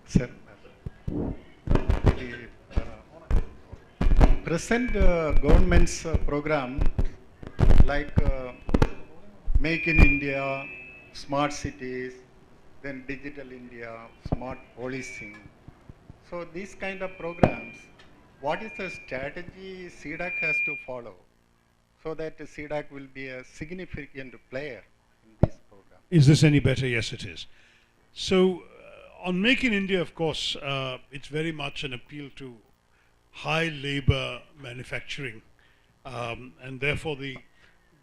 Sir, the present government's program like Make in India, Smart Cities, then Digital India, Smart Policing. So these kind of programs, what is the strategy CDAC has to follow so that CDAC will be a significant player in this program? Is this any better? Yes, it is. So on Make in India, of course, it's very much an appeal to high labor manufacturing, and therefore the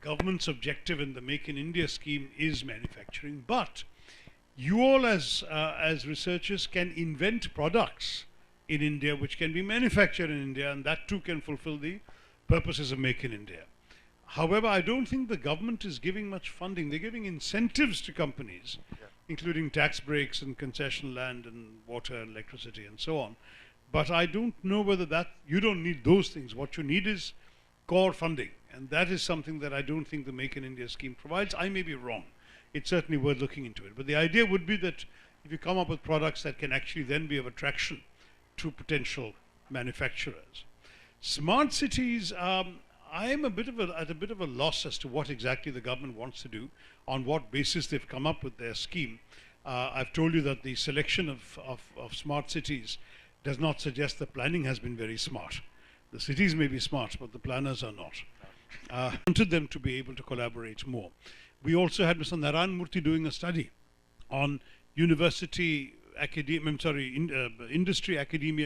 government's objective in the Make in India scheme is manufacturing. But you all as researchers can invent products in India which can be manufactured in India, and that too can fulfill the purposes of Make in India. However, I don't think the government is giving much funding. They're giving incentives to companies, including tax breaks and concession land and water and electricity and so on. But I don't know whether you don't need those things. What you need is core funding. And that is something that I don't think the Make in India scheme provides. I may be wrong. It's certainly worth looking into it. But the idea would be that if you come up with products that can actually then be of attraction to potential manufacturers. Smart cities, I am at a bit of a loss as to what exactly the government wants to do, on what basis they've come up with their scheme. I've told you that the selection of smart cities does not suggest the planning has been very smart. The cities may be smart, but the planners are not. Wanted them to be able to collaborate more. We also had Mr. Narayan Murthy doing a study on industry academia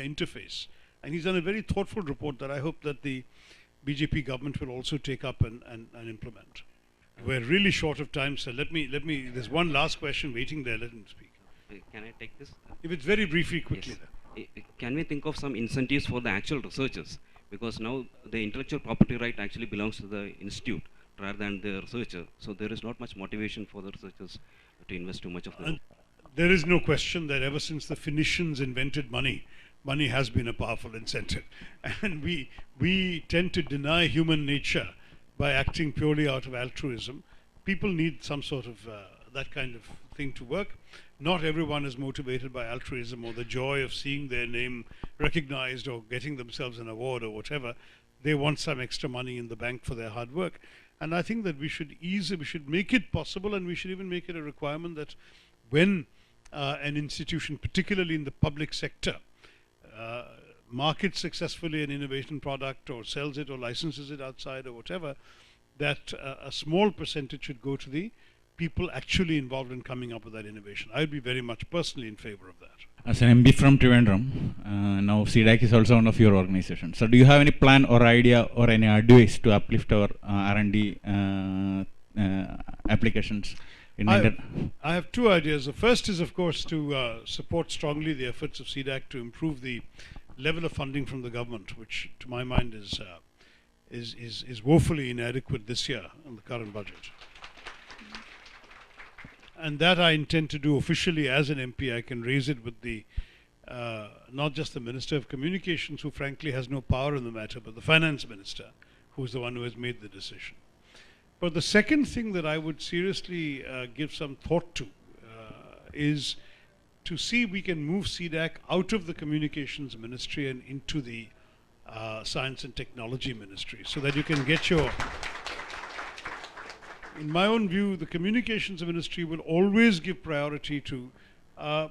interface, and he's done a very thoughtful report that I hope that the BJP government will also take up and implement. We're really short of time, so let me. There's one last question waiting there. Let him speak. Can I take this? If it's very briefly, quickly. Yes. Can we think of some incentives for the actual researchers? Because now the intellectual property right actually belongs to the institute rather than the researcher. So there is not much motivation for the researchers to invest too much of the. There is no question that ever since the Phoenicians invented money, money has been a powerful incentive. And we tend to deny human nature by acting purely out of altruism. People need some sort of that kind of thing to work. Not everyone is motivated by altruism or the joy of seeing their name recognized or getting themselves an award or whatever. They want some extra money in the bank for their hard work. And I think that we should make it possible, and we should even make it a requirement that when an institution, particularly in the public sector, markets successfully an innovation product or sells it or licenses it outside or whatever, that a small percentage should go to the people actually involved in coming up with that innovation. I would be very much personally in favor of that. As an MB from Trivandrum, now CDAC is also one of your organizations. So do you have any plan or idea or any advice to uplift our R&D applications in India? I have two ideas. The first is, of course, to support strongly the efforts of CDAC to improve the level of funding from the government, which to my mind is woefully inadequate this year in the current budget. And that I intend to do officially as an MP. I can raise it with the not just the Minister of Communications, who frankly has no power in the matter, but the Finance Minister, who is the one who has made the decision. But the second thing that I would seriously give some thought to is to see if we can move CDAC out of the Communications Ministry and into the Science and Technology Ministry, so that you can get your... In my own view, the Communications Ministry will always give priority to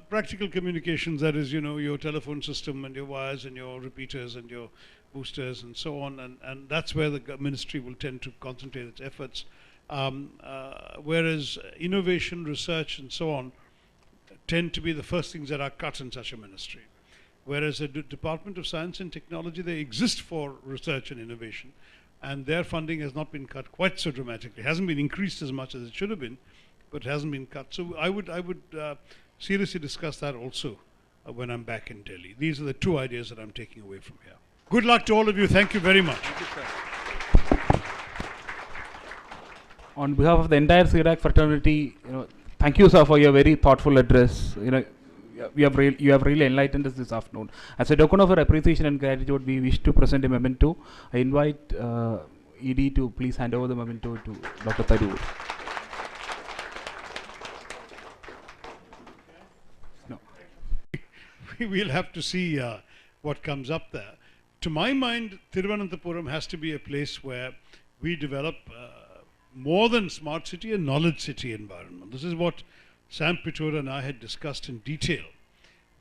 practical communications, that is, your telephone system and your wires and your repeaters and your boosters and so on, and that's where the ministry will tend to concentrate its efforts. Whereas innovation, research and so on tend to be the first things that are cut in such a ministry. Whereas the Department of Science and Technology, they exist for research and innovation, and their funding has not been cut quite so dramatically. It hasn't been increased as much as it should have been, but it hasn't been cut. So I would seriously discuss that also when I'm back in Delhi. These are the two ideas that I'm taking away from here. Good luck to all of you. Thank you very much. Thank you, sir. On behalf of the entire CDAC fraternity, thank you, sir, for your very thoughtful address. You have really enlightened us this afternoon. As a token of our appreciation and gratitude, we wish to present a memento. I invite ED to please hand over the memento to Dr. Tharoor. No. we'll have to see what comes up there. To my mind, Thiruvananthapuram has to be a place where we develop more than smart city, a knowledge city environment. This is what Sam Pitora and I had discussed in detail.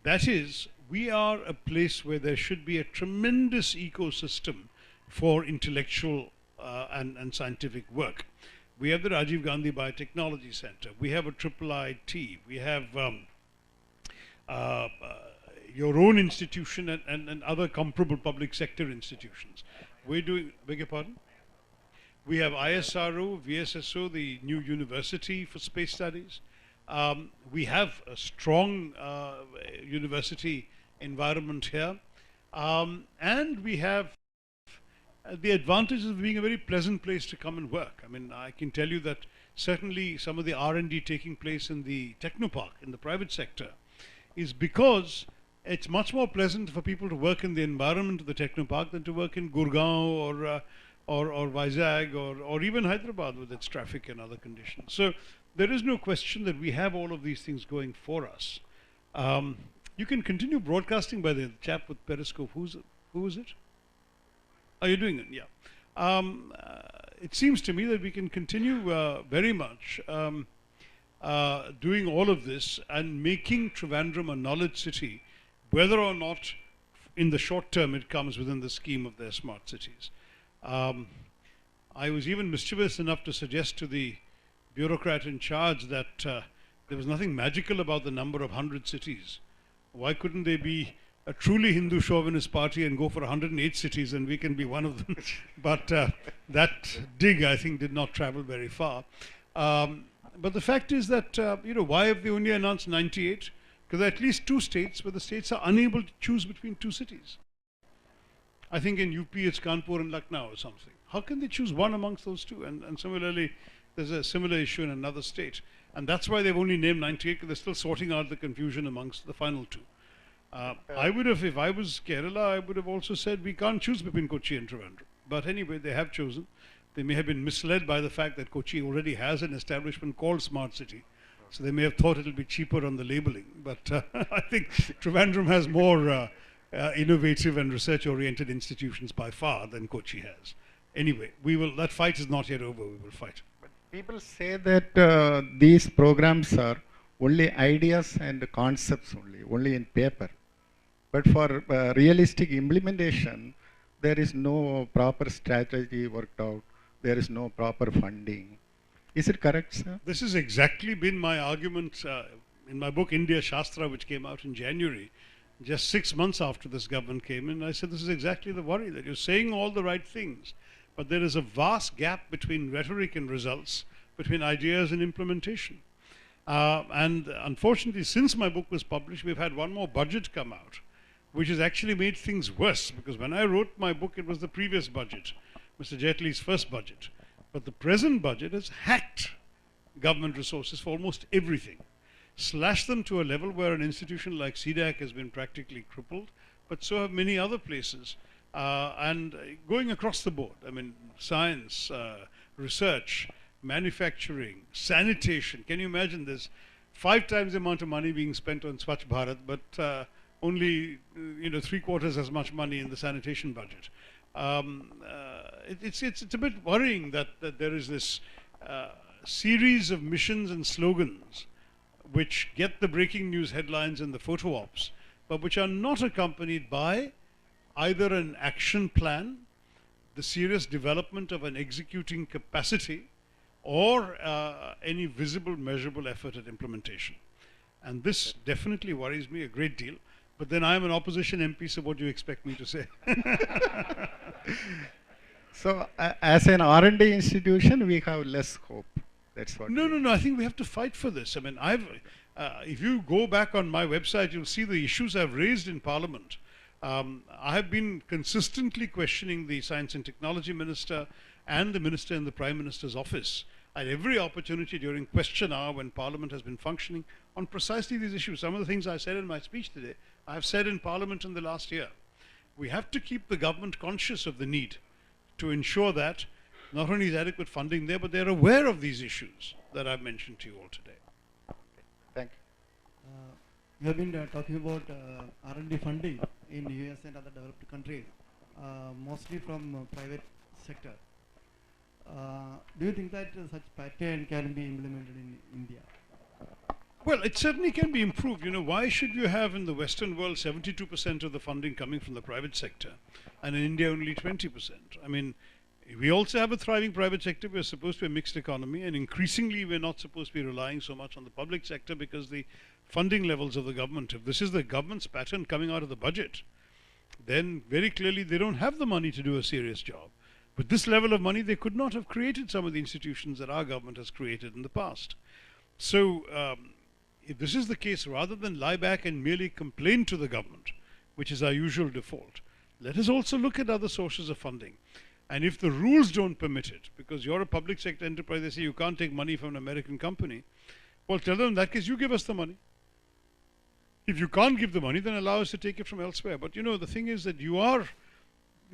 That is, we are a place where there should be a tremendous ecosystem for intellectual and scientific work. We have the Rajiv Gandhi Biotechnology Center. We have a IIIT. We have your own institution and other comparable public sector institutions. We're doing, beg your pardon? We have ISRO, VSSO, the new university for space studies. We have a strong university environment here. And we have the advantages of being a very pleasant place to come and work. I mean, I can tell you that certainly some of the R&D taking place in the Technopark, in the private sector, is because it's much more pleasant for people to work in the environment of the Technopark than to work in Gurgaon or Vizag or even Hyderabad with its traffic and other conditions. So there is no question that we have all of these things going for us. You can continue broadcasting by the chap with Periscope. Who is it? Oh, you're doing it, yeah. It seems to me that we can continue very much doing all of this and making Trivandrum a knowledge city, whether or not in the short term it comes within the scheme of their smart cities. I was even mischievous enough to suggest to the bureaucrat in charge that there was nothing magical about the number of 100 cities. Why couldn't they be a truly Hindu chauvinist party and go for 108 cities and we can be one of them? But that dig, I think, did not travel very far. But the fact is that, why have they only announced 98? Because there are at least 2 states where the states are unable to choose between 2 cities. I think in UP it's Kanpur and Lucknow or something. How can they choose one amongst those 2? And similarly, there's a similar issue in another state. And that's why they've only named 98, because they're still sorting out the confusion amongst the final 2. I would have, if I was Kerala, I would have also said we can't choose between Kochi and Trivandrum. But anyway, they have chosen. They may have been misled by the fact that Kochi already has an establishment called Smart City. So they may have thought it'll be cheaper on the labeling. But I think Trivandrum has more innovative and research-oriented institutions by far than Kochi has. Anyway, that fight is not yet over. We will fight. But people say that these programs are only ideas and concepts only in paper. But for realistic implementation, there is no proper strategy worked out. There is no proper funding. Is it correct, sir? This has exactly been my argument in my book, India Shastra, which came out in January, just 6 months after this government came in. I said this is exactly the worry, that you're saying all the right things, but there is a vast gap between rhetoric and results, between ideas and implementation. And unfortunately, since my book was published, we've had one more budget come out, which has actually made things worse, because when I wrote my book, it was the previous budget, Mr. Jaitley's first budget. But the present budget has hacked government resources for almost everything, slashed them to a level where an institution like CDAC has been practically crippled, but so have many other places. And going across the board, I mean, science, research, manufacturing, sanitation. Can you imagine this? 5 times the amount of money being spent on Swachh Bharat, but only 3/4 as much money in the sanitation budget. It's a bit worrying that there is this series of missions and slogans which get the breaking news headlines and the photo ops, but which are not accompanied by either an action plan, the serious development of an executing capacity, or any visible, measurable effort at implementation. And this definitely worries me a great deal. But then I am an opposition MP, so what do you expect me to say? So as an R&D institution, we have less hope. That's what. No. I think we have to fight for this. I mean, if you go back on my website, you'll see the issues I've raised in Parliament. I have been consistently questioning the Science and Technology Minister and the Minister in the Prime Minister's office at every opportunity during question hour when Parliament has been functioning on precisely these issues. Some of the things I said in my speech today, I have said in Parliament in the last year. We have to keep the government conscious of the need to ensure that not only is adequate funding there, but they're aware of these issues that I've mentioned to you all today. Thank You have been talking about R&D funding in US and other developed countries, mostly from private sector. Do you think that such pattern can be implemented in India? Well, it certainly can be improved. You know, why should you have in the Western world 72% of the funding coming from the private sector and in India only 20%? I mean, we also have a thriving private sector. We're supposed to be a mixed economy, and increasingly we're not supposed to be relying so much on the public sector because the funding levels of the government, if this is the government's pattern coming out of the budget, then very clearly they don't have the money to do a serious job. With this level of money, they could not have created some of the institutions that our government has created in the past. So, if this is the case, rather than lie back and merely complain to the government, which is our usual default, let us also look at other sources of funding. And if the rules don't permit it, because you're a public sector enterprise, they say you can't take money from an American company, well, tell them in that case, you give us the money. If you can't give the money, then allow us to take it from elsewhere. But you know, the thing is that you are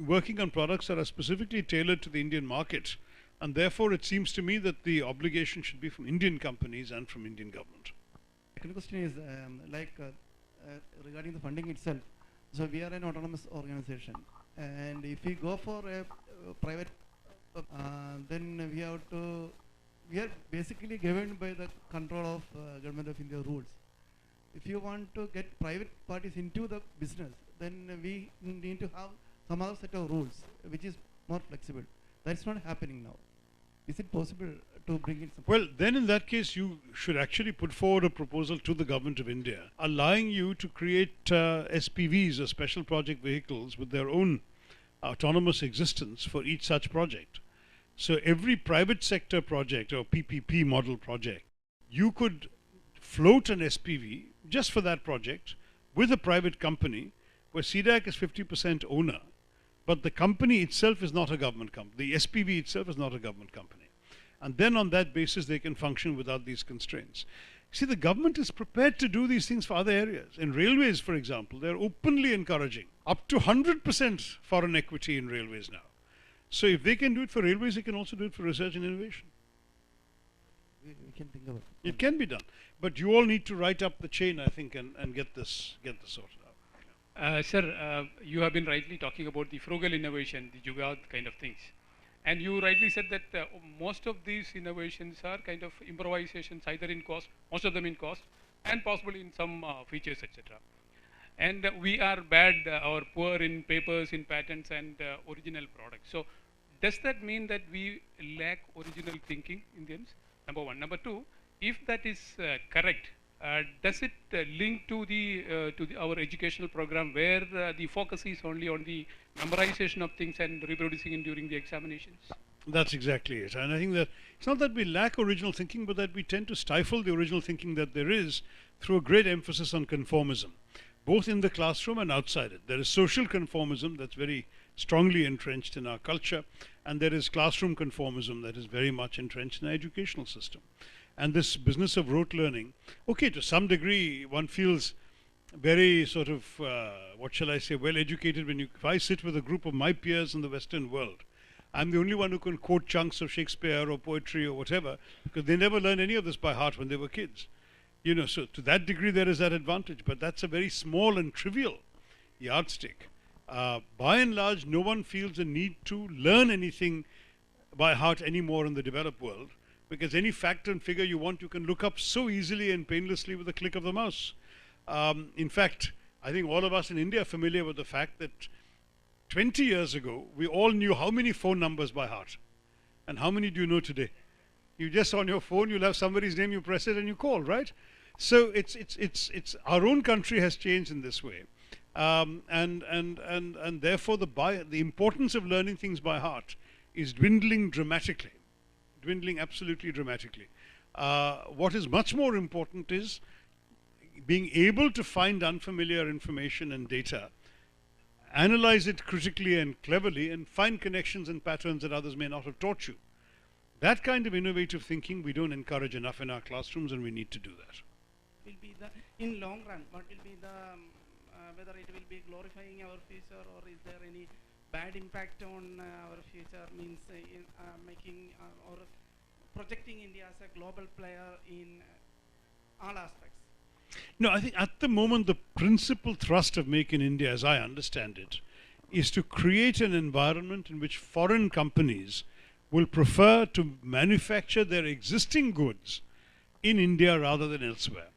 working on products that are specifically tailored to the Indian market, and therefore it seems to me that the obligation should be from Indian companies and from Indian government. Second question is regarding the funding itself. So we are an autonomous organization, and if we go for a private, then we are basically governed by the control of Government of India rules. If you want to get private parties into the business, then we need to have some other set of rules which is more flexible. That's not happening now. Is it possible to bring in some? Well, then in that case, you should actually put forward a proposal to the Government of India, allowing you to create SPVs, or special project vehicles, with their own autonomous existence for each such project. So every private sector project or PPP model project, you could float an SPV just for that project with a private company where CDAC is 50% owner, but the company itself is not a government company. The SPV itself is not a government company. And then on that basis, they can function without these constraints. See, the government is prepared to do these things for other areas. In railways, for example, they're openly encouraging up to 100% foreign equity in railways now. So if they can do it for railways, they can also do it for research and innovation. We can think of it. It can be done. But you all need to write up the chain, I think, and get this sorted out. Sir, you have been rightly talking about the frugal innovation, the Jugaad kind of things. And you rightly said that most of these innovations are kind of improvisations, either in cost, most of them in cost, and possibly in some features, etc. And we are bad or poor in papers, in patents, and original products. So does that mean that we lack original thinking, Indians? Number one. Number two, if that is correct, does it link to our educational program where the focus is only on the memorization of things and reproducing it during the examinations? That's exactly it. And I think that it's not that we lack original thinking, but that we tend to stifle the original thinking that there is through a great emphasis on conformism, both in the classroom and outside it. There is social conformism that's very strongly entrenched in our culture, and there is classroom conformism that is very much entrenched in our educational system. And this business of rote learning, okay, to some degree, one feels very sort of, what shall I say, well educated if I sit with a group of my peers in the Western world. I'm the only one who can quote chunks of Shakespeare or poetry or whatever, because they never learned any of this by heart when they were kids. You know, so to that degree there is that advantage, but that's a very small and trivial yardstick. By and large, no one feels a need to learn anything by heart anymore in the developed world, because any fact and figure you want, you can look up so easily and painlessly with a click of the mouse. In fact, I think all of us in India are familiar with the fact that 20 years ago, we all knew how many phone numbers by heart. And how many do you know today? You just on your phone, you'll have somebody's name, you press it and you call, right? So it's our own country has changed in this way. And therefore the importance of learning things by heart is dwindling dramatically. Dwindling absolutely dramatically. What is much more important is being able to find unfamiliar information and data, analyze it critically and cleverly, and find connections and patterns that others may not have taught you. That kind of innovative thinking we don't encourage enough in our classrooms, and we need to do that. Will be in long run, what will be whether it will be glorifying our future, or is there any bad impact on our future, means making or projecting India as a global player in all aspects? No, I think at the moment the principal thrust of Make in India, as I understand it, is to create an environment in which foreign companies will prefer to manufacture their existing goods in India rather than elsewhere.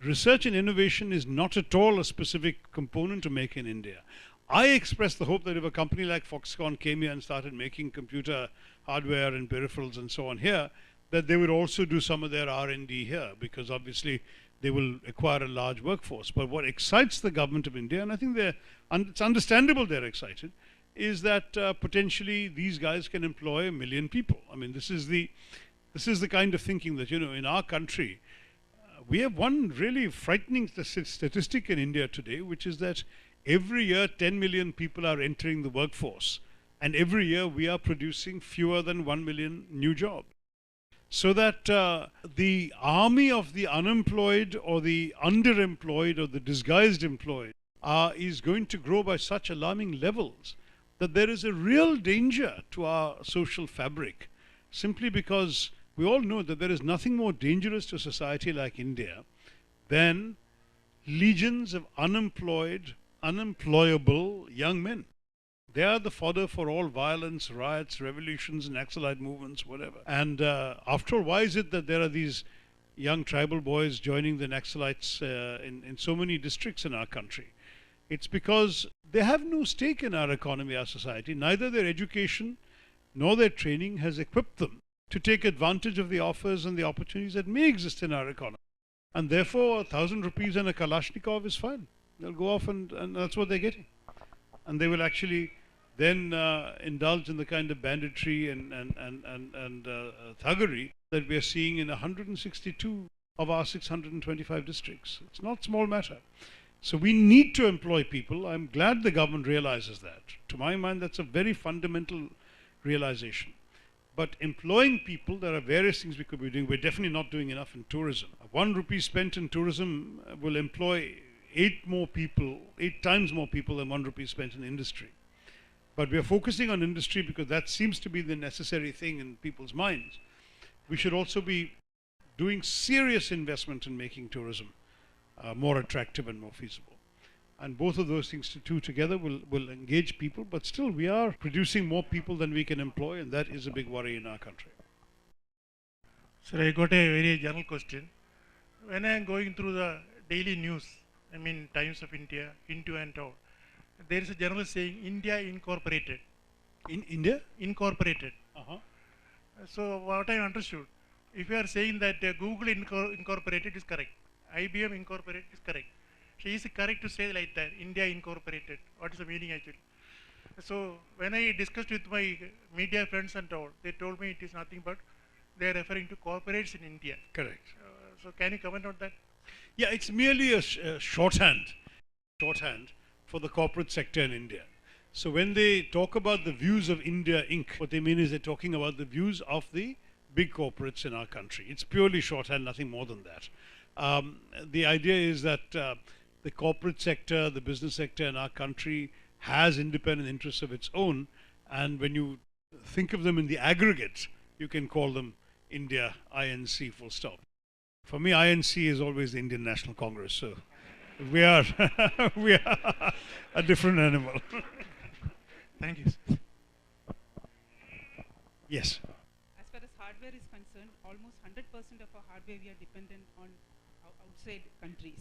Research and innovation is not at all a specific component to Make in India. I express the hope that if a company like Foxconn came here and started making computer hardware and peripherals and so on here, that they would also do some of their R&D here, because obviously they will acquire a large workforce. But what excites the government of India, and I think it's understandable they're excited, is that potentially these guys can employ 1 million people. I mean, this is the kind of thinking that, in our country, we have one really frightening statistic in India today, which is that every year 10 million people are entering the workforce, and every year we are producing fewer than 1 million new jobs. So that the army of the unemployed or the underemployed or the disguised employed is going to grow by such alarming levels that there is a real danger to our social fabric, simply because we all know that there is nothing more dangerous to a society like India than legions of unemployed, unemployable young men. They are the fodder for all violence, riots, revolutions, and Naxalite movements, whatever. And after all, why is it that there are these young tribal boys joining the Naxalites in so many districts in our country? It's because they have no stake in our economy, our society. Neither their education nor their training has equipped them to take advantage of the offers and the opportunities that may exist in our economy. And therefore, 1,000 rupees and a Kalashnikov is fine. They'll go off and that's what they're getting. And they will actually then indulge in the kind of banditry and thuggery that we are seeing in 162 of our 625 districts. It's not a small matter. So we need to employ people. I'm glad the government realizes that. To my mind, that's a very fundamental realization. But employing people, there are various things we could be doing. We're definitely not doing enough in tourism. 1 rupee spent in tourism will employ 8 times more people than 1 rupee spent in industry. But we are focusing on industry because that seems to be the necessary thing in people's minds. We should also be doing serious investment in making tourism more attractive and more feasible. And both of those things together will engage people, but still we are producing more people than we can employ, and that is a big worry in our country. Sir, I got a very general question. When I am going through the daily news, I mean Times of India, Into and Out, there is a general saying, India Incorporated. In India? Incorporated. So what I understood, if you are saying that Google Incorporated is correct, IBM Incorporated is correct, so is it correct to say like that, India Incorporated? What is the meaning actually? So when I discussed with my media friends and all, they told me it is nothing but they are referring to corporates in India. Correct. So can you comment on that? Yeah, it's merely a shorthand for the corporate sector in India. So when they talk about the views of India Inc., what they mean is they're talking about the views of the big corporates in our country. It's purely shorthand, nothing more than that. The idea is that the corporate sector, the business sector in our country has independent interests of its own, and when you think of them in the aggregate, you can call them India, INC, full stop. For me, INC is always the Indian National Congress, so we are a different animal. Thank you, sir. Yes. As far as hardware is concerned, almost 100% of our hardware we are dependent on outside countries.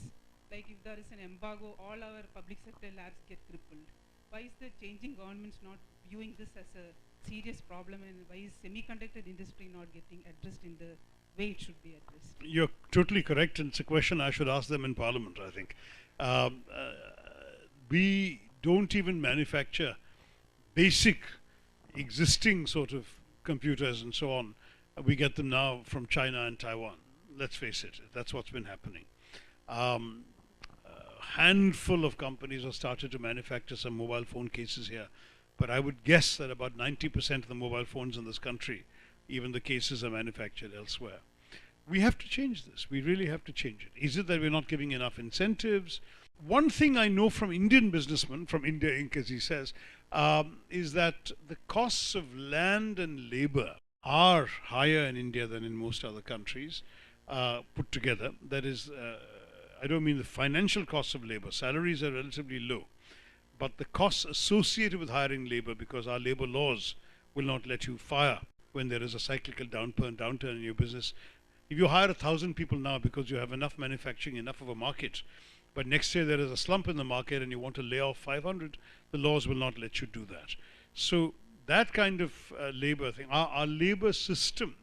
Like if there is an embargo, all our public sector labs get crippled. Why is the changing governments not viewing this as a serious problem, and why is semiconductor industry not getting addressed in the way it should be addressed? You're totally correct, and it's a question I should ask them in Parliament, I think. We don't even manufacture basic existing sort of computers and so on. We get them now from China and Taiwan. Let's face it, that's what's been happening. A handful of companies have started to manufacture some mobile phone cases here, but I would guess that about 90% of the mobile phones in this country, even the cases, are manufactured elsewhere. We have to change this. We really have to change it. Is it that we're not giving enough incentives? One thing I know from Indian businessmen, from India Inc., as he says, is that the costs of land and labor are higher in India than in most other countries put together. That is, I don't mean the financial costs of labor. Salaries are relatively low. But the costs associated with hiring labor, because our labor laws will not let you fire when there is a cyclical downturn in your business. If you hire 1,000 people now because you have enough manufacturing, enough of a market, but next year there is a slump in the market and you want to lay off 500, the laws will not let you do that. So that kind of labor thing, our labor system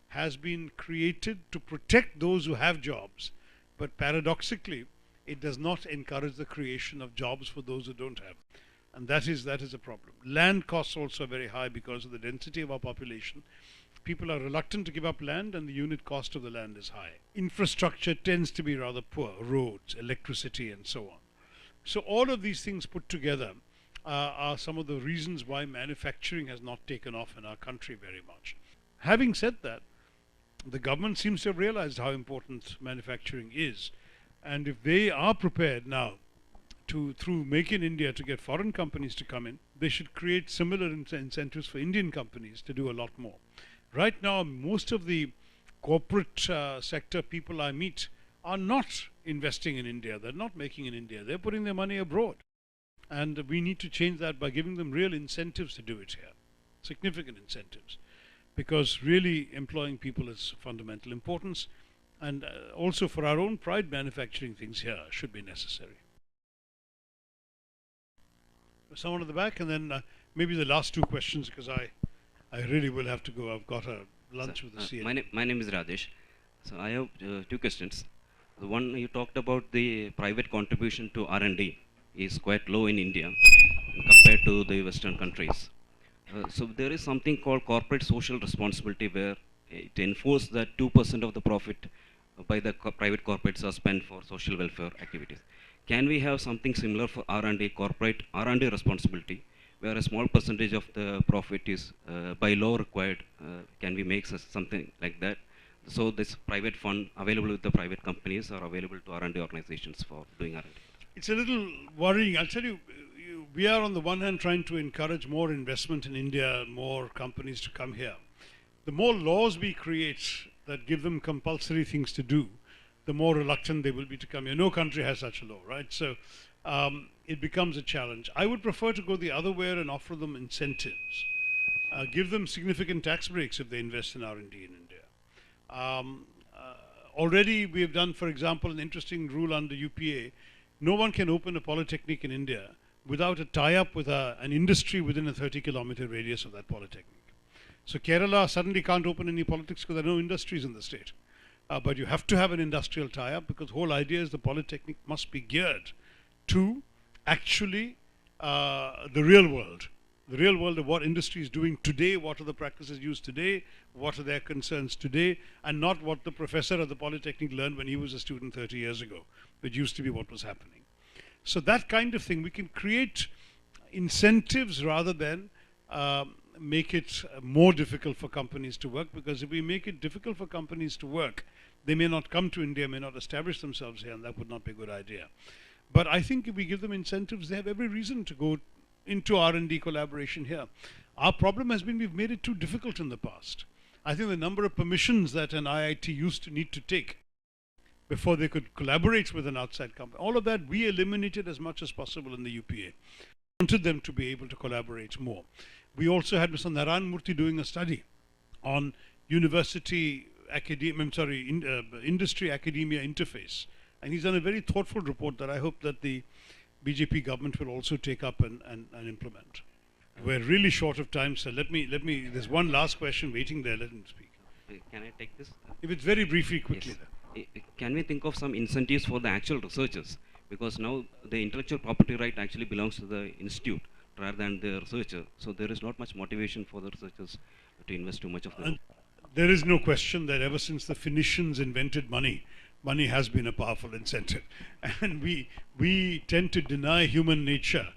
has been created to protect those who have jobs, but paradoxically, it does not encourage the creation of jobs for those who don't have. And that is a problem. Land costs also are very high because of the density of our population. People are reluctant to give up land, and the unit cost of the land is high. Infrastructure tends to be rather poor, roads, electricity, and so on. So all of these things put together are some of the reasons why manufacturing has not taken off in our country very much. Having said that, the government seems to have realized how important manufacturing is. And if they are prepared now to, through Make in India, to get foreign companies to come in, they should create similar incentives for Indian companies to do a lot more. Right now, most of the corporate sector people I meet are not investing in India. They're not making in India. They're putting their money abroad. And we need to change that by giving them real incentives to do it here, significant incentives, because really employing people is fundamental importance. And also for our own pride, manufacturing things here should be necessary. Someone at the back, and then maybe the last two questions, because I really will have to go. I've got a lunch with the CA. My name is Rajesh. So I have two questions. The one, you talked about the private contribution to R&D is quite low in India compared to the Western countries. So there is something called corporate social responsibility, where it enforces that 2% of the profit by the private corporates are spent for social welfare activities. Can we have something similar for R&D, corporate R&D responsibility, where a small percentage of the profit is by law required? Can we make something like that? So this private fund available with the private companies are available to R&D organizations for doing R&D. It's a little worrying. I'll tell you, we are on the one hand trying to encourage more investment in India, more companies to come here. The more laws we create that give them compulsory things to do, the more reluctant they will be to come here. No country has such a law, right? So it becomes a challenge. I would prefer to go the other way and offer them incentives. Give them significant tax breaks if they invest in R&D in India. Already we have done, for example, an interesting rule under UPA. No one can open a polytechnic in India without a tie-up with an industry within a 30-kilometer radius of that polytechnic. So Kerala suddenly can't open any polytechnics because there are no industries in the state. But you have to have an industrial tie-up, because the whole idea is the polytechnic must be geared to actually the real world. The real world of what industry is doing today, what are the practices used today, what are their concerns today, and not what the professor at the polytechnic learned when he was a student 30 years ago, which used to be what was happening. So that kind of thing, we can create incentives rather than make it more difficult for companies to work, because if we make it difficult for companies to work, they may not come to India, may not establish themselves here, and that would not be a good idea. But I think if we give them incentives, they have every reason to go into R&D collaboration here. Our problem has been we've made it too difficult in the past. I think the number of permissions that an IIT used to need to take before they could collaborate with an outside company, all of that we eliminated as much as possible in the UPA. We wanted them to be able to collaborate more. We also had Mr. Narayan Murthy doing a study on industry academia interface. And he's done a very thoughtful report that I hope that the BJP government will also take up and implement. We're really short of time, so there's one last question waiting there, let him speak. Can I take this? If it's very briefly, quickly. Yes. Can we think of some incentives for the actual researchers? Because now the intellectual property right actually belongs to the institute rather than the researcher. So there is not much motivation for the researchers to invest too much of them. There is no question that ever since the Phoenicians invented money, money has been a powerful incentive. And we tend to deny human nature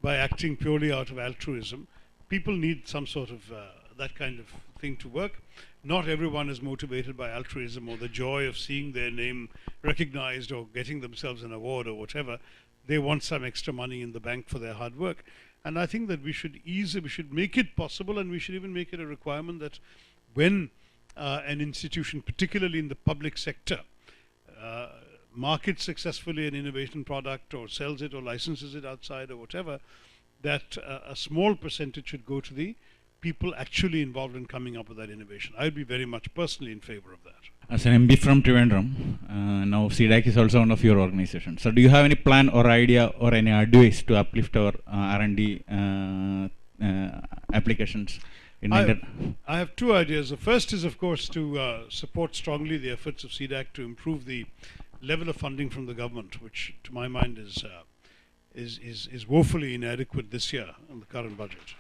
by acting purely out of altruism. People need some sort of that kind of thing to work. Not everyone is motivated by altruism or the joy of seeing their name recognized or getting themselves an award or whatever. They want some extra money in the bank for their hard work. And I think that we should make it possible, and we should even make it a requirement that when an institution, particularly in the public sector, markets successfully an innovation product or sells it or licenses it outside or whatever, that a small percentage should go to the people actually involved in coming up with that innovation. I would be very much personally in favor of that. As an MB from Trivandrum, now CDAC is also one of your organizations. So do you have any plan or idea or any advice to uplift our R&D applications in India? I have two ideas. The first is, of course, to support strongly the efforts of CDAC to improve the level of funding from the government, which to my mind is woefully inadequate this year in the current budget.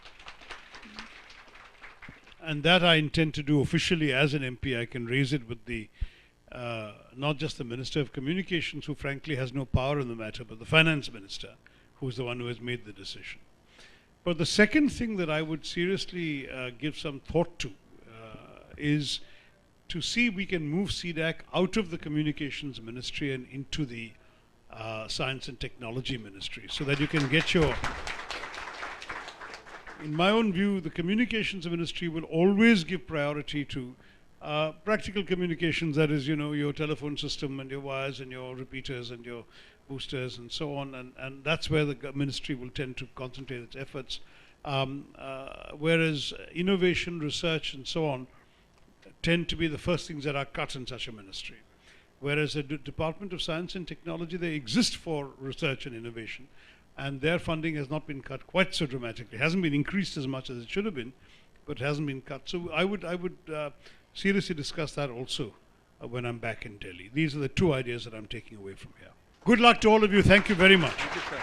And that I intend to do officially as an MP. I can raise it with the not just the Minister of Communications, who frankly has no power in the matter, but the Finance Minister, who is the one who has made the decision. But the second thing that I would seriously give some thought to is to see if we can move CDAC out of the Communications Ministry and into the Science and Technology Ministry, so that you can get your... In my own view, the Communications Ministry will always give priority to practical communications, that is, your telephone system and your wires and your repeaters and your boosters and so on, and that's where the ministry will tend to concentrate its efforts. Whereas innovation, research and so on tend to be the first things that are cut in such a ministry. Whereas the Department of Science and Technology, they exist for research and innovation, and their funding has not been cut quite so dramatically. It hasn't been increased as much as it should have been, but it hasn't been cut. So I would seriously discuss that also when I'm back in Delhi. These are the two ideas that I'm taking away from here. Good luck to all of you. Thank you very much. Thank you, sir.